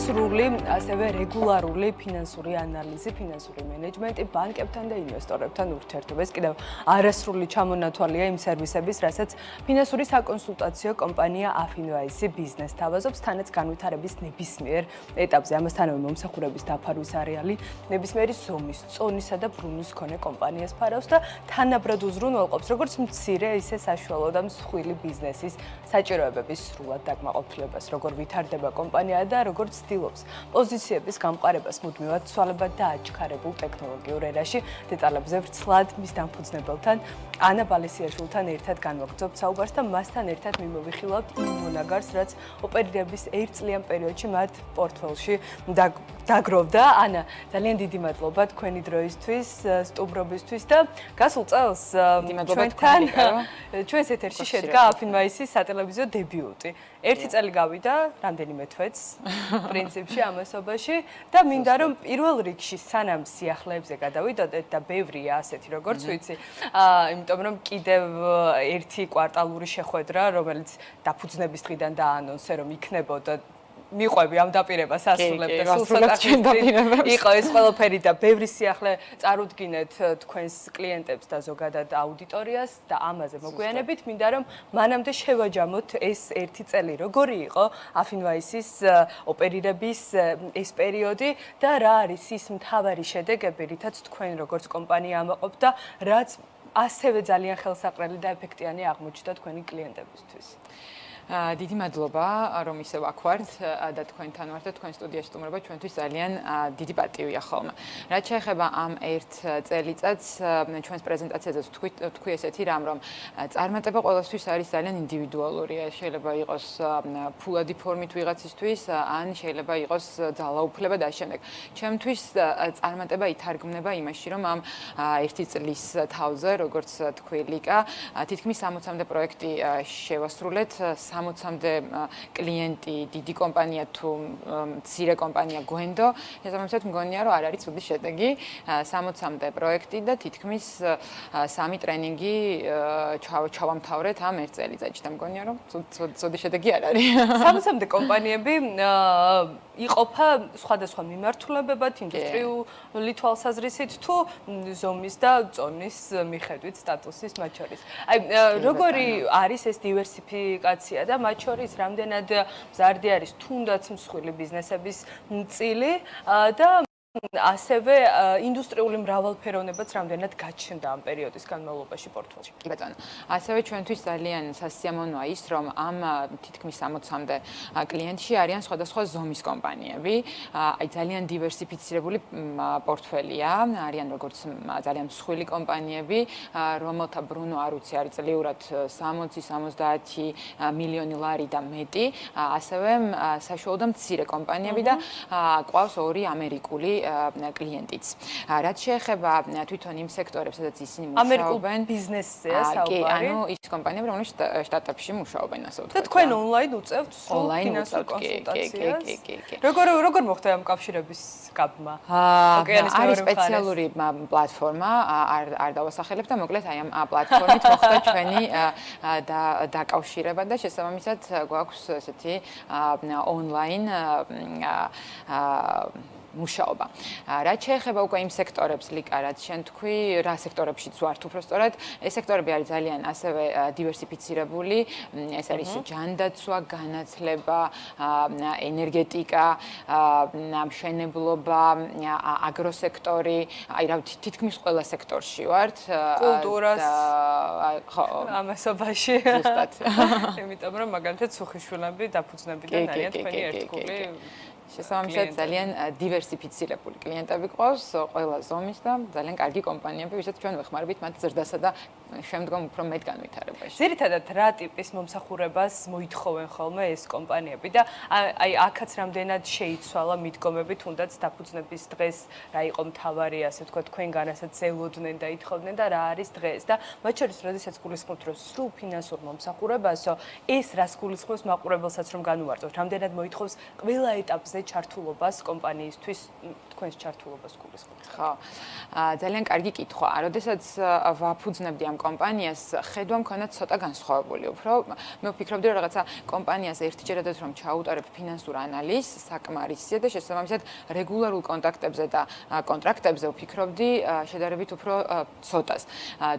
სრული, ასევე რეგულარული ფინანსური ანალიზი, ფინანსური მენეჯმენტი, ბანკებთან და ინვესტორებთან ურთიერთობა. ეს კიდევ არასრული ჩამონათვალია იმ სერვისების, რასაც ფინანსური საკონსულტაციო კომპანია Afinvise ბიზნეს თავაზობს, თანაც განვითარების ნებისმიერ ეტაპზე. ამასთანავე მომსახურების დაფარვის არეალი ნებისმიერი ზომის, წონისა და ბრუნვის მქონე კომპანიას ფარავს და თანაბრად უზრუნველყოფს როგორც მცირე, ისე საშუალო და მსხვილი ბიზნესის საჭიროებების სრულად დაკმაყოფილებას, როგორ ვითარდება კომპანია და როგორც ცდილობს პოზიციების გამყარებას მუდმივად ცვალებად და აჩქარებულ ტექნოლოგიურ ერაში. დეტალებზე ვრცლად მის დამფუძნებელთან ანა ბალესიაშვილთან ერთად განვაგრძობთ საუბარს და მასთან ერთად მიმოვიხილავთ იმ მონაგარს, რაც ოპერირების ერთწლიან პერიოდში მათ პორტფელში დაგროვდა. ანა, ძალიან დიდი მადლობა თქვენი დროისთვის, სტუმრობისთვის და გასულ წელს ჩვენს ეთერში შედგა Afinvise-ის სატელევიზიო დებიუტი. ერთი წელი გავიდა, რამდენიმე თვეც პრინციპში ამასობაში და მინდა რომ პირველ რიგში სანამ სიახლეებზე გადავიდოდეთ და ბევრია ასეთი როგორც ვიცი, იმიტომ რომ კიდევ ერთი კვარტალური შეხვედრა, რომელიც დაფუძნების დღიდან დაანონსე რომ იქნებოდა მიყვები ამ დაპირებას ასრულებდა იყო ეს ყველაფერი და ბევრი სიახლე წარუდგინეთ თქვენს კლიენტებს და ზოგადად აუდიტორიას და ამაზე მოგვიანებით მინდა რომ მანამდე შევაჯამოთ ეს ერთი წელი როგორი იყო Afinvise-ის ოპერირების ეს პერიოდი და რა არის ის მთავარი შედეგები რითაც თქვენ როგორც კომპანია ამაყობთ და რაც ასევე ძალიან ხელსაყრელი და ეფექტიანი აღმოჩნდა თქვენი კლიენტებისთვის. დიდი მადლობა რომ ისევ აქ ვართ და თქვენთან ვართ და თქვენ სტუდიაში სტუმრობა ჩვენთვის ძალიან დიდი პატივია ხოლმე. რაც შეეხება ამ ერთ წელიწადს ჩვენს პრეზენტაციაზე თქვი ესეთი რამ რომ წარმატება ყველასთვის არის ძალიან ინდივიდუალურია. შეიძლება იყოს ფულადი ფორმით ვიღაცისთვის ან შეიძლება იყოს ძალაუფლება და ამავდროულად. ჩემთვის წარმატება ითარგმნება იმაში რომ ამ ერთი წლის თავზე როგორც თქვი ლიკა თითქმის 60-მდე პროექტი შევასრულეთ 60-მდე კლიენტი, დიდი კომპანია თუ მცირე კომპანია გვენდო, შესაბამისად მგონია რომ არ არის ცუდი შედეგი. 60-მდე პროექტი და თითქმის 3 ტრენინგი ჩავამთავრეთ ამ ერთ წელიწადში და მგონია რომ ცუდი შედეგი არ არის. 60-მდე კომპანიები იყოფა სხვადასხვა მიმართულებებად, ინდუსტრიული თვალსაზრისით თუ ზომის და წონის მიხედვით სტატუსის მათ შორის. აი, როგორი არის ეს დივერსიფიკაცია და მათ შორის რამდენად მზარდი არის თუნდაც მსხვილი ბიზნესების წილი და ასევე ინდუსტრიული მრავალფეროვნებაც რამდენად გაჩნდა ამ პერიოდის განმავლობაში პორტფელში. კი ბატონო. ასევე ჩვენთვის ძალიან სასიამოვნოა ის, რომ ამ თითქმის 60-მდე კლიენტში არიან სხვადასხვა ზომის კომპანიები. აი ძალიან დივერსიფიცირებული პორტფელია. არიან როგორც ძალიან მსხვილი კომპანიები, რომელთა ბრუნვა არ ვიცი არის წლიურად 60-70 მილიონი ლარი და მეტი. ასევე საშუალო და მცირე კომპანიები და ყავს ორი ამერიკული კლიენტიც. რაც შეეხება თვითონ იმ სექტორებს, სადაც ისინი მუშაობენ, ბიზნესზეა საუბარი. კი, ანუ ის კომპანიები, რომლებიც შტატებში მუშაობენ, ასე ვთქვათ. და თქვენ ონლაინ უწევთ სრულ ფინანსურ კონსულტაციას? კი. როგორ მოხდა ამ კავშირების გაბმა? არის სპეციალური პლატფორმა, არ დავასახელებ და მოკლედ აი ამ პლატფორმით მოხდა ჩვენი დაკავშირება და შესაბამისად გვაქვს ესეთი ონლაინ მუშაობა. რაც შეეხება უკვე იმ სექტორებს, ლიკა, რაც შენ თქვი, რა სექტორებშიც ვართ უბრალოდ, ეს სექტორები არის ძალიან ასევე დივერსიფიცირებული. ეს არის ჯანდაცვა, განათლება, ენერგეტიკა, მშენებლობა, აგროსექტორი, აი რა ვიცი, თითქმის ყველა სექტორში ვართ. კულტურას, ხო, ამასობაში. ზუსტად. იმიტომ რომ მაგალითად სუხიშვილები დაფუძნებიდან არიან თქვენი ერთგული შესაბამისად ძალიან დივერსიფიცირებული კლიენტები ყავს ყველა ზომის და ძალიან კარგი კომპანიები, ვისაც ჩვენ ვეხმარებით მათ ზრდასა და შემდგომ უფრო მეტ განვითარებაში. ძირითადად რა ტიპის მომსახურებას მოითხოვენ ხოლმე ეს კომპანიები და აი აქაც რამდენად შეიცვალა მიდგომები თუნდაც დაფუძნების დღეს რა იყო მთავარი, ასე ვთქვათ, თქვენგან რასაც ელოდნენ და ითხოვდნენ და რა არის დღეს და მათ შორის როდესაც გულისხმობთ რომ სრულ ფინანსურ მომსახურებასო ეს რას გულისხმობს მაყურებელსაც რომ განუვარდოთ, რამდენად მოითხოვს ყველა ეტაპზე ჩართულობას კომპანიისთვის თქვენს ჩართულობას გულისხმობთ. ხო. ძალიან კარგი კითხვა. როდესაც ვაფუძნებდი ამ კომპანიას ხედვა მქონდა ცოტა განსხვავებული. უფრო მე ვფიქრობდი, რომ რაღაცა კომპანიას ერთჯერადად რომ ჩაუტარებ ფინანსურ ანალიზს, საკმარისია და შესაბამისად რეგულარულ კონტაქტებზე და კონტრაქტებზე ვფიქრობდი შედარებით უფრო ცოტას.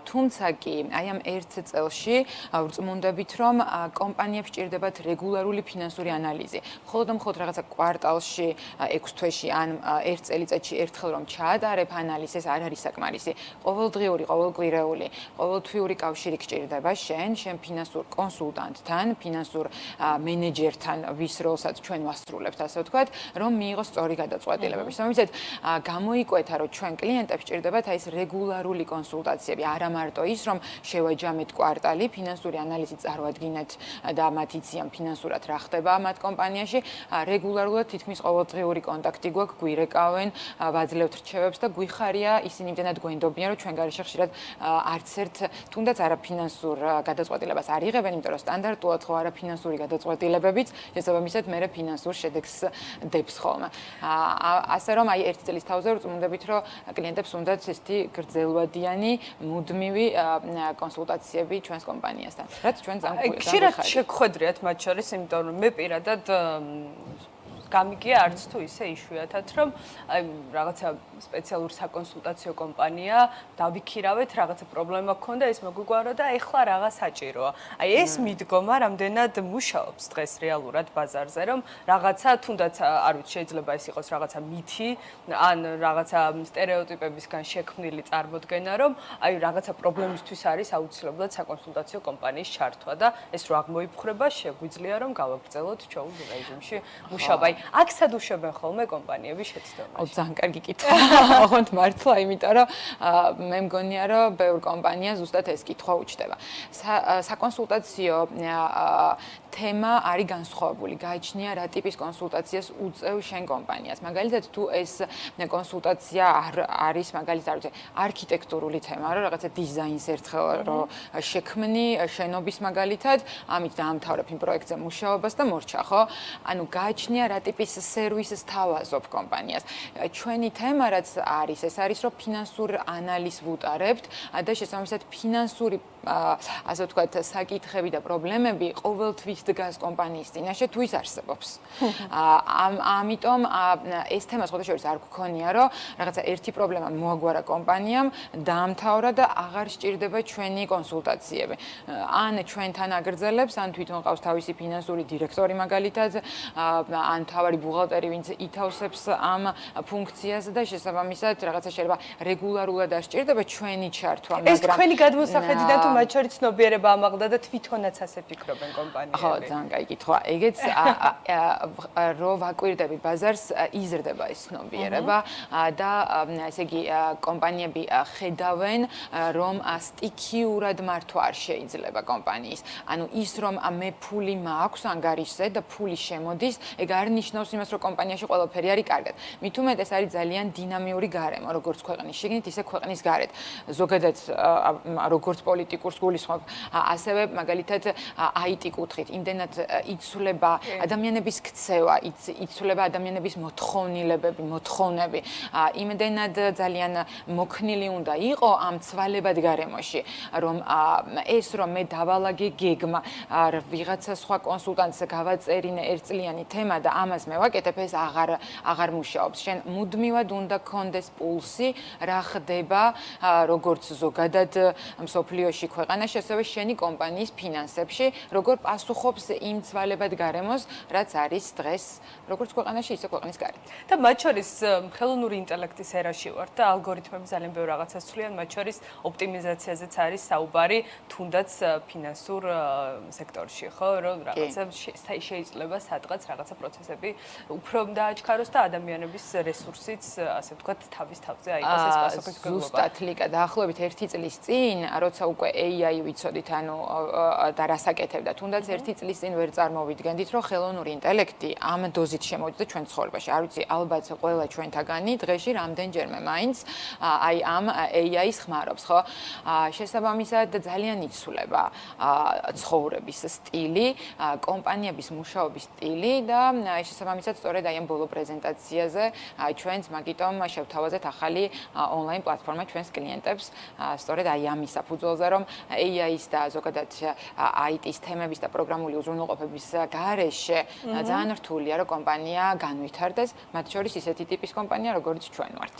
თუმცა კი აი ამ ერთ წელში ვწმუნდებით, რომ კომპანიებს ჭირდებათ რეგულარული ფინანსური ანალიზი. მხოლოდ რაღაცა კვარტალში, 6 თვეში ან ერთ წელიწადში ერთხელ რომ ჩაატარებ ანალიზს, ეს არ არის საკმარისი. ყოველდღიური, ყოველკვირეული, ყოველთვიური კავშირი გჭირდება შენ ფინანსურ კონსულტანტთან, ფინანსურ მენეჯერთან, ვის როლსაც ჩვენ ვასრულებთ, ასე ვთქვათ, რომ მიიღოს სწორი გადაწყვეტილებები. შესაბამისად, გამოიკვეთა, რომ ჩვენ კლიენტებს ჭირდებათ აი ეს რეგულარული კონსულტაციები, არა მარტო ის, რომ შევაჯამეთ კვარტალი, ფინანსური ანალიზი წარვადგინეთ და მათ იციან ფინანსურად რა ხდება მათ კომპანიაში, რეგულარულად თითქმის ყოველდღიური კონტაქტი გვაქვს, გვირეკავენ, ვაძლევთ რჩევებს და გვიხარია ისინი იმდენად გვენდობიან, რომ ჩვენ გარეშე ხშირად არც ერთ თუნდაც არაფინანსურ გადაწყვეტილებას არ იღებენ, იმიტომ რომ სტანდარტულად ხო არაფინანსური გადაწყვეტილებებიც შესაბამისად მე ფინანსურ შედეგს დებს ხოლმე. ასე რომ აი ერთი წლის თავზე ვწმუნდებით, რომ კლიენტებს უნდათ ესეთი გრძელვადიანი, მუდმივი კონსულტაციები ჩვენს კომპანიასთან. რაც ჩვენ ძალიან ხშირად შეგხვედრიათ მათ შორის, იმიტომ რომ მე პირადად გამიგია არც თუ ისე იშვიათად, რომ აი რაღაცა სპეციალური საკონსულტაციო კომპანია დავიქირავეთ, რაღაცა პრობლემა გქონდა, ეს მოგვიგვარო და ეხლა რაღაც საჭიროა. აი ეს მიდგომა რამდენად მუშაობს დღეს რეალურად ბაზარზე, რომ რაღაცა თუნდაც არ ვიცი, შეიძლება ეს იყოს რაღაცა მითი, ან რაღაცა სტერეოტიპებისგან შექმნილი წარმოდგენა, რომ აი რაღაცა პრობლემისთვის არის აუცილებლად საკონსულტაციო კომპანიის ჩართვა და ეს რო აღმოიფხვრება, შეგვიძლია რომ გავაგრძელოთ ჩვეულ რეჟიმში მუშაობა. აქ სად უშვებენ ხოლმე კომპანიები შეცდომაში? ძალიან კარგი კითხვა. ოღონდ მართლა, იმიტომ რომ მე მგონია, რომ ბევრ კომპანიას ზუსტად ეს კითხვა უჩნდება. საკონსულტაციო თემა არის განსხვავებული. გააჩნია რა ტიპის კონსულტაციას უწევ შენ კომპანიას. მაგალითად, თუ ეს კონსულტაცია არის მაგალითად, არ ვიცი, არქიტექტურული თემა, რომ რაღაცა დიზაინს ერთხელ რომ შექმნი შენობის მაგალითად, ამით დაამთავრებ იმ პროექტზე მუშაობას და მორჩა, ხო? ანუ გააჩნია რა ტიპის სერვისს თავაზობ კომპანიას. ჩვენი თემა რაც არის, ეს არის, რომ ფინანსურ ანალიზს ვუტარებთ და შესაბამისად ფინანსური ასე ვთქვათ, საკითხები და პრობლემები ყოველთვის დგას კომპანიის წინაშე, თუ ის არსებობს. ამიტომ ეს თემა სხვადასხვა არ გქონია, რომ რაღაცა ერთი პრობლემა მოაგვარა კომპანიამ, დაამთავრა და აღარ სჭირდება ჩვენი კონსულტაციები. ან ჩვენთან აგრძელებს, ან თვითონ ყავს თავისი ფინანსური დირექტორი მაგალითად, ან თავარი ბუღალტერი, ვინც ითავსებს ამ ფუნქციას და შესაბამისად რაღაცა შეიძლება რეგულარულად არ სჭირდება ჩვენი ჩართვა, მაგრამ ეს თქვენი გადმოსახედიდან თუ მათ შორის ცნობიერება ამაღლდა და თვითონაც ასე ფიქრობენ კომპანიები. ხო, ძალიან კაი კითხვა. ეგეც რო ვაკვირდები ბაზარს, იზრდება ეს ცნობიერება და ესე იგი კომპანიები ხედავენ, რომ სტიქიურად მართვა არ შეიძლება კომპანიის. ანუ ის რომ მე ფული მაქვს ანგარიშზე და ფული შემოდის, ეგ არ ნიშნავს იმას, რომ კომპანიაში ყველაფერი არის კარგად. მით უმეტეს არის ძალიან დინამიური გარემო, როგორც ქვეყნის შიგნით, ისე ქვეყნის გარეთ. ზოგადად როგორც პოლიტიკურს გულისხმობ, ასევე მაგალითად IT კუთხით, იმდენად იცვლება ადამიანების ქცევა, იცვლება ადამიანების მოთხოვნილებები, მოთხოვნები. იმდენად ძალიან მოქნილი უნდა იყო ამ ცვალებად გარემოში, რომ ეს რომ მე დავალაგე გეგმა, ვიღაცა სხვა კონსულტანტს გავაწერინე ერთწლიანი თემა და ამას მე ვაკეთებ, ეს აღარ მუშაობს. შენ მუდმივად უნდა გქონდეს პულსი, რა ხდება, როგორც ზოგადად მსოფლიოში ქვეყანაში, ასევე შენი კომპანიის ფინანსებში, როგორ პასუხობს იმ ცვალებად გარემოს, რაც არის დღეს, როგორც ქვეყანაში, ისე ქვეყნის გარეთ. და მათ შორის ხელოვნური ინტელექტის ერაში ვართ და ალგორითმები ძალიან ბევრ რაღაცას ცვლიან, მათ შორის ოპტიმიზაციაზეც არის საუბარი, თუნდაც ფინანსურ სექტორში, ხო, რომ რაღაცა შეიძლება სადღაც რაღაცა პროცესები უფრო დააჩქაროს და ადამიანების რესურსიც, ასე ვთქვათ, თავის თავზე აიღოს ეს პასუხისმგებლობა. ზუსტად, ლიკა, დაახლოებით 1 წლის წინ, როცა უკვე AI ვიცოდით, ანუ და რასაკეთებდა, თუნდაც 1 წლის წინ ვერ წარმოვიდგენდით, რომ ხელოვნური ინტელექტი ამ დოზით შემოვიდა ჩვენ ცხოვრებაში. არ ვიცი, ალბათ ყველა ჩვენთაგანი დღეში რამდენჯერმე მაინც აი ამ AI-ს ხმარობს, ხო? შესაბამისად ძალიან იცვლება ცხოვრების სტილი, კომპანიების მუშაობის სტილი და შესაბამისად სწორედ აი ამ ბოლო პრეზენტაციაზე ჩვენც მაგიტომ შევთავაზეთ ახალი ონლაინ პლატფორმა ჩვენს კლიენტებს, სწორედ აი ამის საფუძველზე, რომ AI-ის და ზოგადად IT-ის თემების და პროგრამული უზრუნველყოფების გარეშე ძალიან რთულია, რომ კომპანია განვითარდეს, მათ შორის ისეთი ტიპის კომპანია, როგორც ჩვენ ვართ.